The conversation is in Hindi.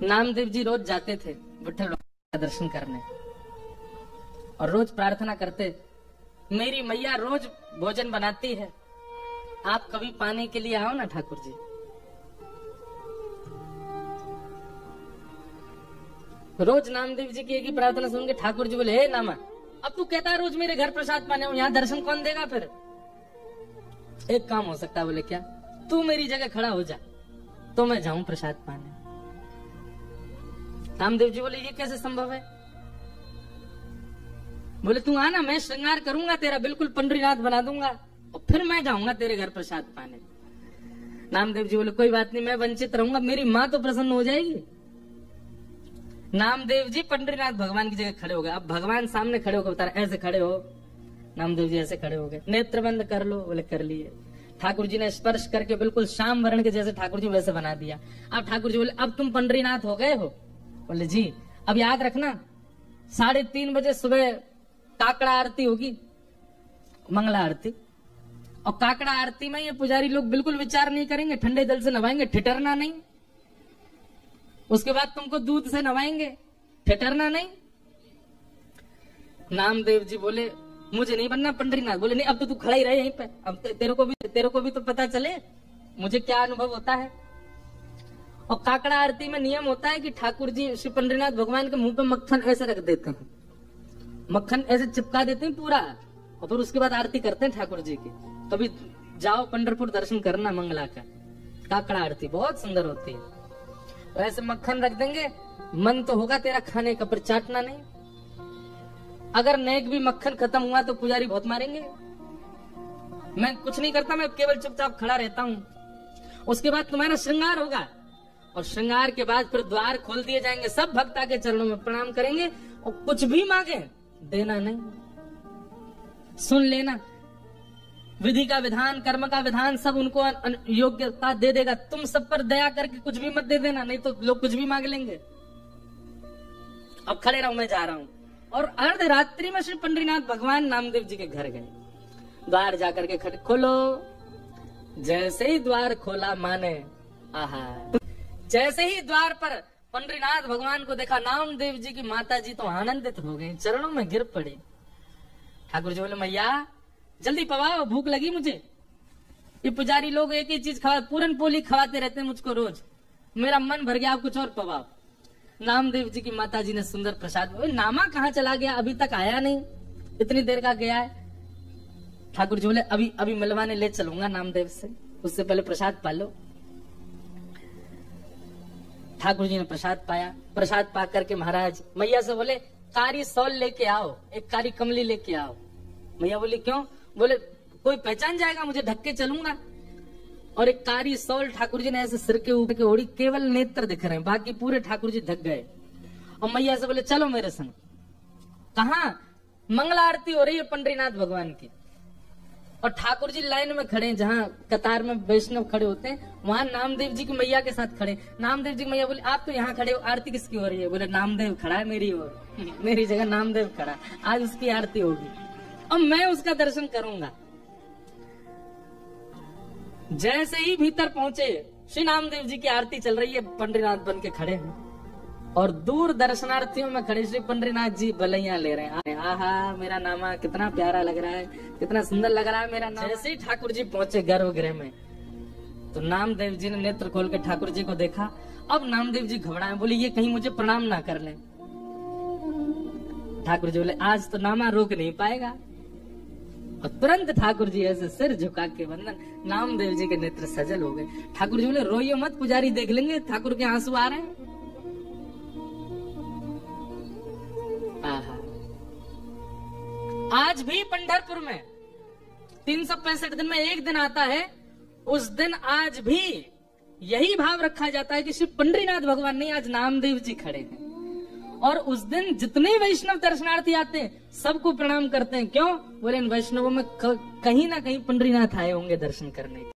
नामदेव जी रोज जाते थे विठल का दर्शन करने और रोज प्रार्थना करते, मेरी मैया रोज भोजन बनाती है, आप कभी पाने के लिए आओ ना ठाकुर जी। रोज नामदेव जी की एक ही प्रार्थना सुन के ठाकुर जी बोले, हे नामा, अब तू कहता है रोज मेरे घर प्रसाद पाने, यहाँ दर्शन कौन देगा? फिर एक काम हो सकता है, बोले क्या, तू मेरी जगह खड़ा हो जा तो मैं जाऊं प्रसाद पाने। नामदेव जी बोले, ये कैसे संभव है? बोले तू आना, मैं श्रृंगार करूंगा तेरा, बिल्कुल पंडरीनाथ बना दूंगा और फिर मैं जाऊंगा तेरे घर प्रसाद पाने। नामदेव जी बोले, कोई बात नहीं, मैं वंचित रहूंगा, मेरी माँ तो प्रसन्न हो जाएगी। नामदेव जी पंडरीनाथ भगवान की जगह खड़े हो गए। अब भगवान सामने खड़े होकर बता रहे, ऐसे खड़े हो। नामदेव जी ऐसे खड़े हो गए, नेत्र बंद कर लो। बोले कर लिए। ठाकुर जी ने स्पर्श करके बिल्कुल श्याम वर्ण के जैसे ठाकुर जी वैसे बना दिया। अब ठाकुर जी बोले, अब तुम पंडरीनाथ हो गए हो? बोले जी। अब याद रखना 3:30 बजे सुबह काकड़ा आरती होगी, मंगला आरती। और काकड़ा आरती में ये पुजारी लोग बिल्कुल विचार नहीं करेंगे, ठंडे जल से नवाएंगे, ठिठरना नहीं। उसके बाद तुमको दूध से नवाएंगे, ठिठरना नहीं। नामदेव जी बोले, मुझे नहीं बनना पंडरीनाथ। बोले नहीं, अब तो तू खड़ा ही रहे यहीं पे, अब तेरे को भी तो पता चले मुझे क्या अनुभव होता है। और काकड़ा आरती में नियम होता है कि ठाकुर जी श्री पंडरीनाथ भगवान के मुंह पे मक्खन ऐसे रख देते हैं, मक्खन ऐसे चिपका देते हैं पूरा, और फिर उसके बाद आरती करते हैं ठाकुर जी की। कभी जाओ पंढरपुर दर्शन करना मंगला का, काकड़ा आरती बहुत सुंदर होती है। ऐसे मक्खन रख देंगे, मन तो होगा तेरा खाने का, पर चाटना नहीं। अगर नेक भी मक्खन खत्म हुआ तो पुजारी बहुत मारेंगे। मैं कुछ नहीं करता, मैं केवल चुपचाप खड़ा रहता हूँ। उसके बाद तुम्हारा श्रृंगार होगा, और श्रृंगार के बाद फिर द्वार खोल दिए जाएंगे, सब भक्त आके चरणों में प्रणाम करेंगे, और कुछ भी मांगे देना नहीं, सुन लेना। विधि का विधान, कर्म का विधान सब उनको योग्यता दे देगा। तुम सब पर दया करके कुछ भी मत दे देना, नहीं तो लोग कुछ भी मांग लेंगे। अब खड़े रहो, मैं जा रहा हूं। और अर्धरात्रि में श्री पंडरीनाथ भगवान नामदेव जी के घर गए। द्वार जाकर के खड़े, खोलो। जैसे ही द्वार खोला माने, आहा, जैसे ही द्वार पर पंडरीनाथ भगवान को देखा, नामदेव जी की माता जी तो आनंदित हो गई, चरणों में गिर पड़ी। ठाकुर जी बोले, मैया जल्दी पवाओ, भूख लगी मुझे। ये पुजारी लोग एक ही चीज खवा, पूरन पोली खवाते रहते हैं मुझको रोज, मेरा मन भर गया, आप कुछ और पवाओ। नामदेव जी की माता जी ने सुंदर प्रसाद। नामा कहाँ चला गया, अभी तक आया नहीं, इतनी देर का गया है। ठाकुर जी बोले, अभी अभी मिलवाने ले चलूंगा नामदेव से, उससे पहले प्रसाद पा लो। ठाकुर जी ने प्रसाद पाया। प्रसाद पा करके महाराज मैया से बोले, कारी सौल लेके आओ, एक कारी कमली लेके आओ। मैया बोली, क्यों? बोले, कोई पहचान जाएगा, मुझे ढक के चलूंगा। और एक कारी सौल ठाकुर जी ने ऐसे सिर के ऊपर के ओढ़ी, केवल नेत्र दिख रहे हैं, बाकी पूरे ठाकुर जी ढक गए। और मैया से बोले, चलो मेरे संग। कहा? मंगला आरती हो रही है पंडरीनाथ भगवान की, और ठाकुर जी लाइन में खड़े हैं, जहाँ कतार में वैष्णव खड़े होते हैं, वहां नामदेव जी की मैया के साथ खड़े। नामदेव जी की मैया बोले, आप तो यहाँ खड़े हो, आरती किसकी हो रही है? बोले, नामदेव खड़ा है मेरी ओर, मेरी जगह नामदेव खड़ा, आज उसकी आरती होगी और मैं उसका दर्शन करूंगा। जैसे ही भीतर पहुंचे, श्री नामदेव जी की आरती चल रही है, पंडरीनाथ बन के खड़े हैं, और दूर दर्शनार्थियों में खड़े श्री पंडरीनाथ जी बलैया ले रहे हैं। आहा, मेरा नामा कितना प्यारा लग रहा है, कितना सुंदर लग रहा है मेरा नाम। जैसे ही ठाकुर जी पहुंचे गर्भगृह में, तो नामदेव जी ने नेत्र खोल के ठाकुर जी को देखा। अब नामदेव जी घबराए, बोले, ये कहीं मुझे प्रणाम ना कर ले। ठाकुर जी बोले, आज तो नामा रोक नहीं पाएगा। और तुरंत ठाकुर जी ऐसे सिर झुका के वंदन, नामदेव जी के नेत्र सजल हो गए। ठाकुर जी बोले, रोइयो मत, पुजारी देख लेंगे, ठाकुर के आंसू आ रहे हैं। आज भी पंढरपुर में 365 दिन में एक दिन आता है, उस दिन आज भी यही भाव रखा जाता है कि श्री पंडरीनाथ भगवान नहीं, आज नामदेव जी खड़े हैं। और उस दिन जितने वैष्णव दर्शनार्थी आते हैं सबको प्रणाम करते हैं। क्यों? बोले, इन वैष्णवों में कहीं ना कहीं पंडरीनाथ आए होंगे दर्शन करने।